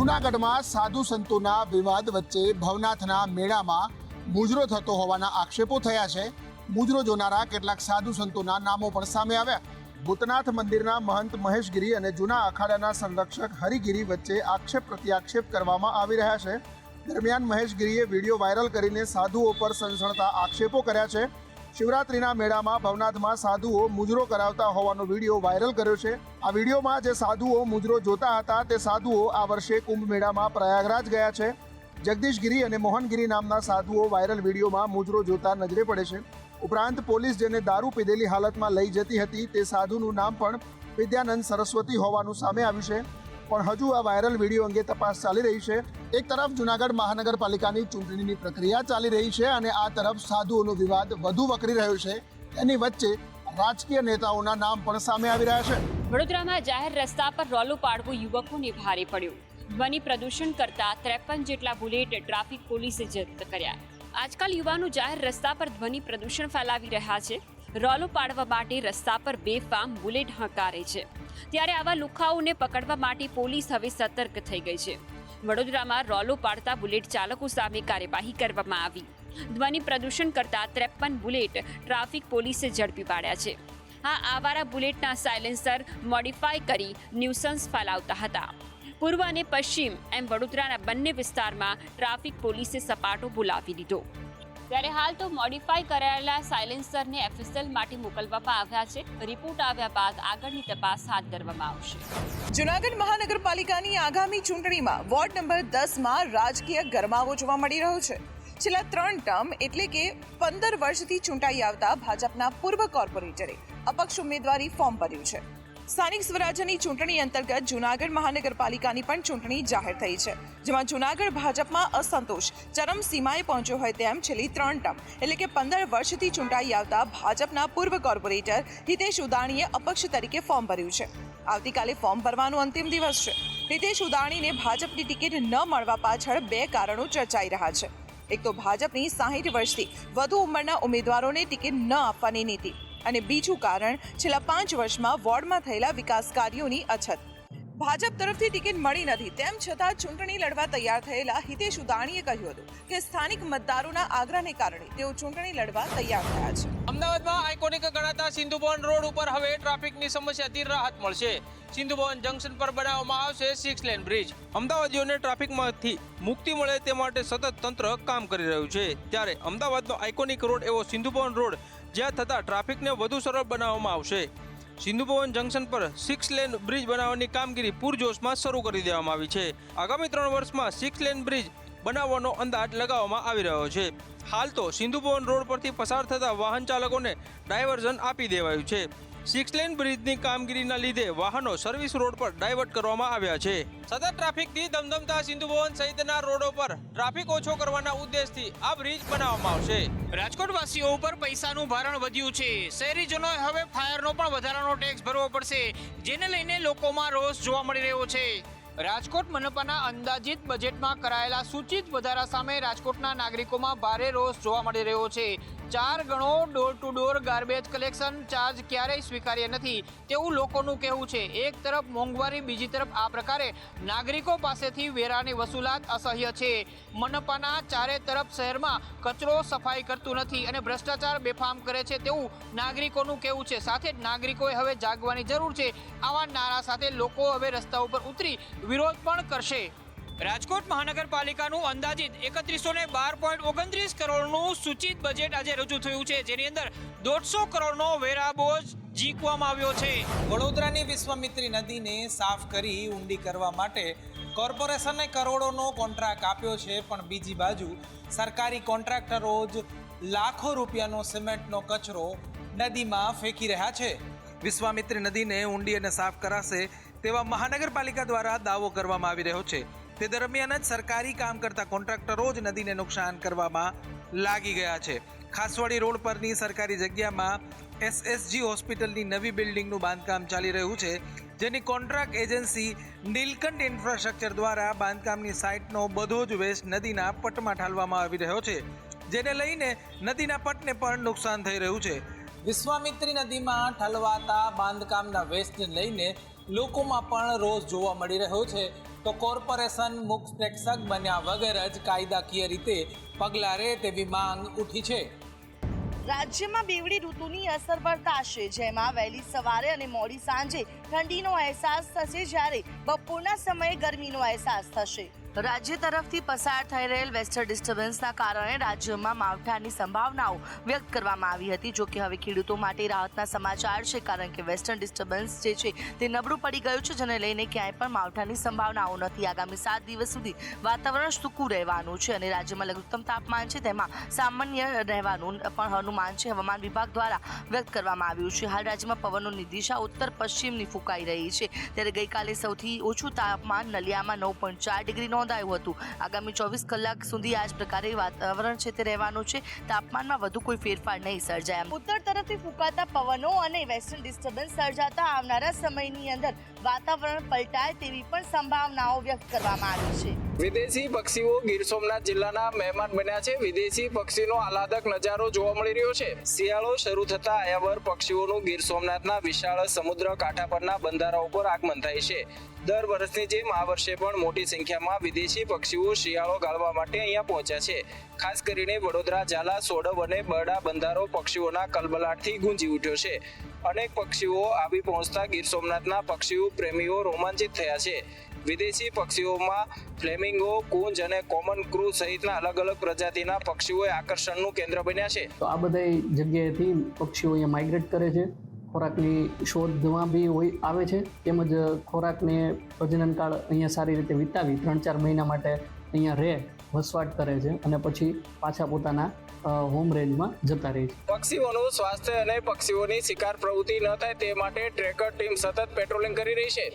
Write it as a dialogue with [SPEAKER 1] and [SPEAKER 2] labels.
[SPEAKER 1] જૂનાગઢમાં સાધુ સંતોના વિવાદ વચ્ચે ભવનાથના મેળામાં મુજરો થતો હોવાના આક્ષેપો થયા છે. મુજરો જોનારા કેટલાક સાધુ સંતોના નામો પણ સામે આવ્યા. ભૂતનાથ મંદિરના મહંત મહેશગીરી અને જૂના અખાડાના સંરક્ષક હરિગીરી વચ્ચે આક્ષેપ પ્રત્યાક્ષેપ કરવામાં આવી રહ્યા છે. દરમિયાન મહેશગીરીએ વિડીયો વાયરલ કરીને સાધુઓ પર સનસણતા આક્ષેપો કર્યા છે. શિવરાત્રીના મેળામાં ભવનાથમાં સાધુઓ મુજરો કરાવતા હોવાનો વિડીયો વાયરલ કર્યો છે. આ વિડીયોમાં જે સાધુઓ મુજરો જોતા હતા તે સાધુઓ આ વર્ષે કુંભ મેળામાં પ્રયાગરાજ ગયા છે. જગદીશગીરી અને મોહનગીરી નામના સાધુઓ વાયરલ વિડીયોમાં મુજરો જોતા નજરે પડે છે. ઉપરાંત પોલીસ જેને દારૂ પીધેલી હાલતમાં લઈ જતી હતી તે સાધુનું નામ પણ વિદ્યાનંદ સરસ્વતી હોવાનું સામે આવ્યું છે. પણ હજુ આ વાયરલ વિડીયો અંગે તપાસ ચાલી રહી છે. એક તરફ જૂનાગઢ મહાનગરપાલિકાની ચૂંટણીની પ્રક્રિયા ચાલી રહી છે અને આ તરફ સાધુઓનો વિવાદ વધુ વકરી રહ્યો છે. એની વચ્ચે રાજકીય નેતાઓના નામ પણ સામે આવી રહ્યા છે.
[SPEAKER 2] વડોદરામાં જાહેર રસ્તા પર રોલો પાડવું યુવકોને ભારે પડ્યું. ધ્વનિ પ્રદૂષણ કરતા 53 જેટલા બુલેટ ટ્રાફિક પોલીસે જપ્ત કર્યા. આજકાલ યુવાનો જાહેર રસ્તા પર ધ્વનિ પ્રદૂષણ ફેલાવી રહ્યા છે. રોલો પાડવા માટે રસ્તા પર બેફામ બુલેટ હંકારે છે. ત્યારે આવા લુખાઓને પકડવા માટે પોલીસ હવે સતર્ક થઈ ગઈ છે. વડોદરામાં રોલો પાડતા બુલેટ ચાલકો સામે કાર્યવાહી કરવામાં આવી. ધ્વનિ પ્રદૂષણ કરતા 53 બુલેટ ટ્રાફિક પોલીસે ઝડપી પાડ્યા છે. આ આવારા બુલેટના સાયલેન્સર મોડિફાય કરી ન્યુસન્સ ફેલાવતા હતા. પૂર્વ અને પશ્ચિમ એમ વડોદરાના બંને વિસ્તારમાં ટ્રાફિક પોલીસે સપાટો બોલાવી દીધો. ત્યારે હાલ તો મોડિફાઈ કરાયેલા સાયલેન્સરને એફએસએલ માટે મોકલવામાં આવ્યા છે. રિપોર્ટ આવ્યા બાદ આગળની તપાસ હાથ ધરવામાં આવશે.
[SPEAKER 3] જૂનાગઢ મહાનગરપાલિકાની આગામી ચૂંટણીમાં વોર્ડ નંબર 10માં રાજકીય ગરમાવો જોવા મળી રહ્યો છે. છેલ્લા 3 ટર્મ એટલે કે 15 વર્ષથી ચૂંટાઈ આવતા ભાજપના પૂર્વ કોર્પોરેટરે અપક્ષ ઉમેદવારી ફોર્મ ભર્યું છે. સ્થાનિક સ્વરાજ્યની ચૂંટણી અંતર્ગત જૂનાગઢ મહાનગરપાલિકાની પણ ચૂંટણી જાહેર થઈ છે, જેમાં જૂનાગઢ ભાજપમાં અસંતોષ ચરમસીમાએ પહોંચ્યો હોય તેમ છેલ્લી 3 ટર્મ એટલે કે 15 વર્ષથી ચૂંટાઈ આવતા ભાજપના પૂર્વ કોર્પોરેટર હિતેશ ઉદાણીએ અપક્ષ તરીકે ફોર્મ ભર્યું છે. આવતીકાલે ફોર્મ ભરવાનો અંતિમ દિવસ છે. હિતેશ ઉદાણીને ભાજપની ટિકિટ ન મળવા પાછળ 2 કારણો ચર્ચાઈ રહ્યા છે. એક તો ભાજપની 60 વર્ષથી વધુ ઉંમરના ઉમેદવારોને ટિકિટ ન આપવાની નીતિ અને બીજું કારણ છેલ્લા 5 વર્ષમાં વોર્ડમાં થયેલા વિકાસ કાર્યોની અછત. ભાજપ તરફથી ટિકિટ મળી નથી તેમ છતાં ચૂંટણી લડવા તૈયાર થયેલા હિતેશ ઉદાણીએ કહ્યું હતું કે સ્થાનિક મતદારોના આગ્રહને કારણે તેઓ ચૂંટણી લડવા તૈયાર થયા છે.
[SPEAKER 4] અમદાવાદમાં આઇકોનિક ગણાતા સિંધુભવન રોડ ઉપર હવે ટ્રાફિકની સમસ્યાથી રાહત મળશે. સિંધુભવન જંકશન પર બનાવવામાં આવશે 6 લેન બ્રિજ. અમદાવાદીઓને ટ્રાફિકમાંથી મુક્તિ મળે તે માટે સતત તંત્ર કામ કરી રહ્યું છે. ત્યારે અમદાવાદનો આઇકોનિક રોડ એવો સિંધુભવન રોડ જ્યાં થતા ટ્રાફિકને વધુ સરળ બનાવવામાં આવશે. સિંધુભવન જંકશન પર 6 લેન બ્રિજ બનાવવાની કામગીરી પૂરજોશમાં શરૂ કરી દેવામાં આવી છે. આગામી 3 વર્ષમાં 6 લેન બ્રિજ બનાવવાનો અંદાજ લગાવવામાં આવી રહ્યો છે. હાલ તો સિંધુભવન રોડ પરથી પસાર થતા વાહન ચાલકોને ડાયવર્ઝન આપી દેવાયું છે. 6 લેન બ્રિજની કામગીરીના લીધે વાહનો સર્વિસ રોડ પર ડાયવર્ટ કરવામાં આવ્યા છે. સતત ટ્રાફિકથી ધમધમતા સિંધુભવન સહિતના રોડો પર ટ્રાફિક ઓછો કરવાના ઉદ્દેશથી આ બ્રિજ બનાવવામાં આવશે. રાજકોટવાસીઓ ઉપર પૈસાનું ભારણ વધ્યું છે. શહેરીજનોએ હવે ફાયરનો પણ વધારાનો ટેક્સ ભરવો પડશે, જેને લઈને લોકોમાં રોષ જોવા મળી રહ્યો છે. રાજકોટ મનપાના અંદાજિત બજેટમાં કરાયેલા સૂચિત વધારા સામે રાજકોટના નાગરિકોમાં ભારે રોષ જોવા મળી રહ્યો છે. 4 ગણો door to door garbage collection charge ક્યારેય સ્વીકાર્ય નથી તેવું લોકોનું કહેવું છે. એક તરફ મોંઘવારી, બીજી તરફ આ પ્રકારે નાગરિકો પાસેથી વેરાની વસૂલાત અસહ્ય છે. મનપાના ચારે તરફ શહેરમાં કચરો સફાઈ કરતું નથી અને ભ્રષ્ટાચાર બેફામ કરે છે તેવું નાગરિકોનું કહેવું છે. સાથે જ નાગરિકોએ હવે જાગવાની જરૂર છે. આવા નારા સાથે લોકો હવે રસ્તા ઉપર ઉતરી વિરોધ પણ કરશે. રાજકોટ મહાનગરપાલિકાનું અંદાજિત 3112.29 કરોડનું સૂચિત બજેટ આજે રજૂ થયું છે, જેની અંદર 150 કરોડનો વેરા બોજ ઝીકવામાં આવ્યો છે.
[SPEAKER 5] વડોદરાની વિશ્વામિત્રી નદીને સાફ કરી ઊંડી કરવા માટે કોર્પોરેશને કરોડોનો કોન્ટ્રાક્ટ આપ્યો છે, પણ બીજી બાજુ સરકારી કોન્ટ્રાક્ટરો જ લાખો રૂપિયાનો સિમેન્ટનો કચરો નદીમાં ફેંકી રહ્યા છે. વિશ્વામિત્રી નદીને ઊંડી અને સાફ કરાશે તેવા મહાનગરપાલિકા દ્વારા દાવો કરવામાં આવી રહ્યો છે. તે દરમિયાન જ સરકારી કામ કરતા કોન્ટ્રાક્ટરો જ નદીને નુકસાન કરવામાં લાગી ગયા છે. ખાસવાડી રોડ પરની સરકારી જગ્યામાં એસએસજી હોસ્પિટલની નવી બિલ્ડિંગનું બાંધકામ ચાલી રહ્યું છે, જેની કોન્ટ્રાક્ટ એજન્સી નીલકંઠ ઇન્ફ્રાસ્ટ્રક્ચર દ્વારા બાંધકામની સાઇટનો બધો જ વેસ્ટ નદીના પટમાં ઠાલવામાં આવી રહ્યો છે, જેને લઈને નદીના પટને પણ નુકસાન થઈ રહ્યું છે. વિશ્વામિત્રી નદીમાં ઠલવાતા બાંધકામના વેસ્ટને લઈને લોકોમાં પણ રોષ જોવા મળી રહ્યો છે. તો કોર્પોરેશન મુખ પ્રેક્ષક બન્યા વગર જ કાયદાકીય રીતે પગલાં લે તેવી માંગ ઉઠી છે.
[SPEAKER 6] રાજ્યમાં બેવડી ઋતુની અસર વર્તાશે, જેમાં વહેલી સવારે અને મોડી સાંજે ઠંડીનો અહેસાસ થશે, જ્યારે બપોરના સમયે ગરમીનો અહેસાસ થશે. રાજ્ય તરફથી પસાર થઈ રહેલ વેસ્ટર્ન ડિસ્ટર્બન્સના કારણે રાજ્યમાં માવઠાની સંભાવનાઓ વ્યક્ત કરવામાં આવી હતી. જોકે હવે ખેડૂતો માટે રાહતના સમાચાર છે, કારણ કે વેસ્ટર્ન ડિસ્ટર્બન્સ જે છે તે નબળું પડી ગયું છે, જેને લઈને ક્યાંય પણ માવઠાની સંભાવનાઓ નથી. આગામી 7 દિવસ સુધી વાતાવરણ સૂકું રહેવાનું છે અને રાજ્યમાં લઘુત્તમ તાપમાન છે તેમાં સામાન્ય રહેવાનું પણ અનુમાન છે હવામાન વિભાગ દ્વારા વ્યક્ત કરવામાં આવ્યું છે. હાલ રાજ્યમાં પવનોની દિશા ઉત્તર પશ્ચિમની ફૂંકાઈ રહી છે, ત્યારે ગઈકાલે સૌથી ઓછું તાપમાન નલિયામાં 9.4 ડિગ્રી નોંધાયું હતું. આગામી 24 કલાક સુધી આ જ પ્રકારે વાતાવરણ છે તે રહેવાનું છે. તાપમાનમાં વધુ કોઈ ફેરફાર નહીં સર્જાય. ઉત્તર તરફથી ફૂંકાતા પવનો અને વેસ્ટર્ન ડિસ્ટર્બન્સ સર્જાતા આવનારા સમયની અંદર વાતાવરણ પલટાય તેવી પણ સંભાવનાઓ વ્યક્ત કરવામાં આવી છે.
[SPEAKER 7] વિદેશી પક્ષીઓ ગીર સોમનાથ જિલ્લાના મહેમાન બન્યા છે. વિદેશી પક્ષીનો આહલાદક નજારો જોવા મળી રહ્યો છે. શિયાળો શરૂ થતા આયાવર પક્ષીઓનું ગીર સોમનાથના વિશાળ સમુદ્ર કાંઠા પરના બંધારા ઉપર આગમન થાય છે. દર વર્ષની જેમ આ વર્ષે પણ મોટી સંખ્યામાં વિદેશી પક્ષીઓ શિયાળો ગાળવા માટે અહીંયા પહોંચ્યા છે. ખાસ કરીને વડોદરા, ઝાલા, સોડવ અને બરડા બંધારો પક્ષીઓના કલબલાટથી ગુંજી ઉઠ્યો છે. અનેક પક્ષીઓ આવી પહોંચતા ગીર સોમનાથના પક્ષીઓ પ્રેમીઓ રોમાંચિત થયા છે. વિદેશી પક્ષીઓમાં ફ્લેમિંગો, કુંજ અને કોમન ક્રૂ સહિતના અલગ અલગ પ્રજાતિના પક્ષીઓ આકર્ષણનું કેન્દ્ર બન્યા છે.
[SPEAKER 8] તો આ બધા જગ્યાએથી પક્ષીઓ અહીંયા માઇગ્રેટ કરે છે. ખોરાકની શોધમાં બી આવે છે, તેમજ ખોરાકને પ્રજનનકાળ અહીંયા સારી રીતે વિતાવી 3-4 મહિના માટે અહીંયા રહે, વસવાટ કરે છે અને પછી પાછા પોતાના હોમ રેન્જમાં જતા રહે છે.
[SPEAKER 7] પક્ષીઓનું સ્વાસ્થ્ય અને પક્ષીઓની શિકાર પ્રવૃત્તિ ન થાય તે માટે ટ્રેકર ટીમ સતત પેટ્રોલિંગ કરી રહી છે.